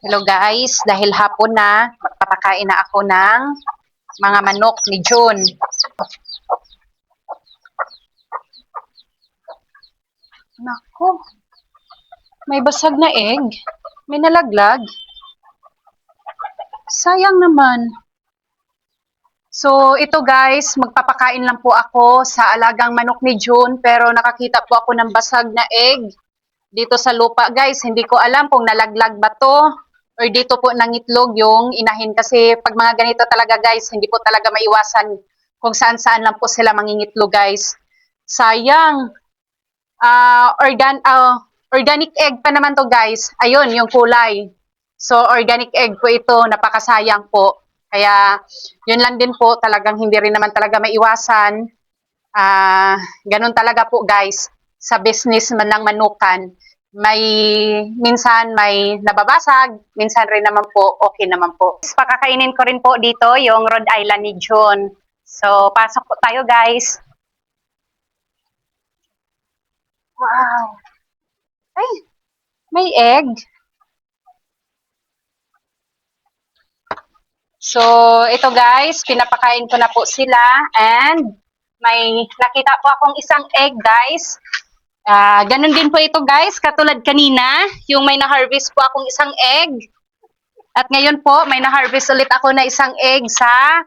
Hello guys, dahil hapon na, magpapakain na ako ng mga manok ni June. Nako, may basag na egg. May nalaglag. Sayang naman. So, ito guys, magpapakain lang po ako sa alagang manok ni June, pero nakakita po ako ng basag na egg dito sa lupa guys. Hindi ko alam kung nalaglag ba to or dito po nangitlog yung inahin, kasi pag mga ganito talaga guys, hindi po talaga maiwasan kung saan-saan lang po sila mangingitlog guys. Sayang. Organic egg pa naman to guys. Ayun, yung kulay. So, organic egg po ito, napakasayang po. Kaya, yun lang din po, talagang hindi rin naman talaga maiwasan. Ganun talaga po guys, sa business man ng manukan. Minsan may nababasag, minsan rin naman po, okay naman po. Pakakainin ko rin po dito yung Rhode Island ni June. So, pasok po tayo guys. Wow! Ay, may egg. So, ito guys, pinapakain ko na po sila and may nakita po akong isang egg guys. Ganun din po ito guys, katulad kanina, yung may na-harvest po akong isang egg. At ngayon po, may na-harvest ulit ako na isang egg sa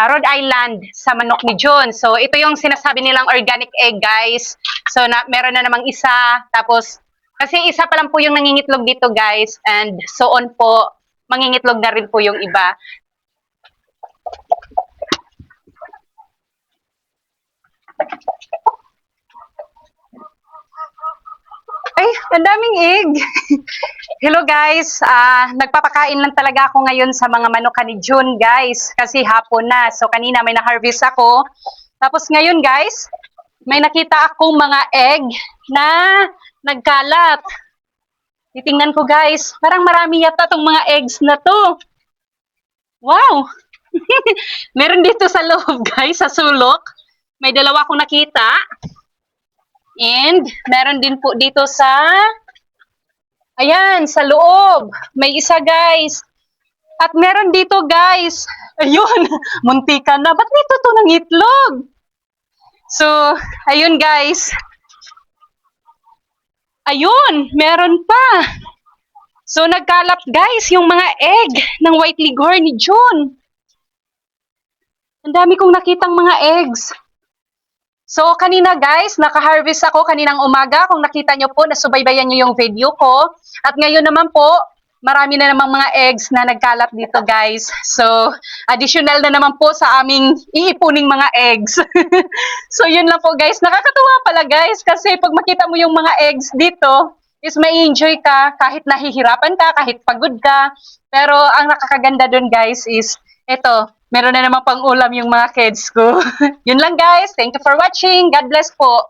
Rhode Island, sa manok ni June. So, ito yung sinasabi nilang organic egg guys. So, meron na namang isa. Tapos, kasi isa pa lang po yung nangingitlog dito guys. And so on po, mangingitlog na rin po yung iba. Ay, ang daming egg. Hello guys, nagpapakain lang talaga ako ngayon sa mga manok ni June guys, kasi hapon na. So kanina may na-harvest ako. Tapos ngayon guys, may nakita akong mga egg na nagkalat. Titingnan ko guys, parang marami yata tong mga eggs na to. Wow! Meron dito sa loob guys, sa sulok. May dalawa akong nakita. And meron din po dito sa, ayan, sa loob. May isa guys. At meron dito guys. Ayun, muntika na. Ba't nito to ng itlog? So, ayun guys. Ayun, meron pa. So, nagkalap guys yung mga egg ng white leghorn ni June. Ang dami kong nakitang mga eggs. So, kanina guys, naka-harvest ako kaninang umaga. Kung nakita nyo po, nasubaybayan nyo yung video ko. At ngayon naman po, marami na namang mga eggs na nagkalat dito guys. So, additional na naman po sa aming iipuning mga eggs. So, yun lang po guys. Nakakatuwa pala guys, kasi pag makita mo yung mga eggs dito, is may enjoy ka kahit nahihirapan ka, kahit pagod ka. Pero ang nakakaganda dun guys is, eto, meron na naman pang ulam yung mga kids ko. Yun lang guys. Thank you for watching. God bless po.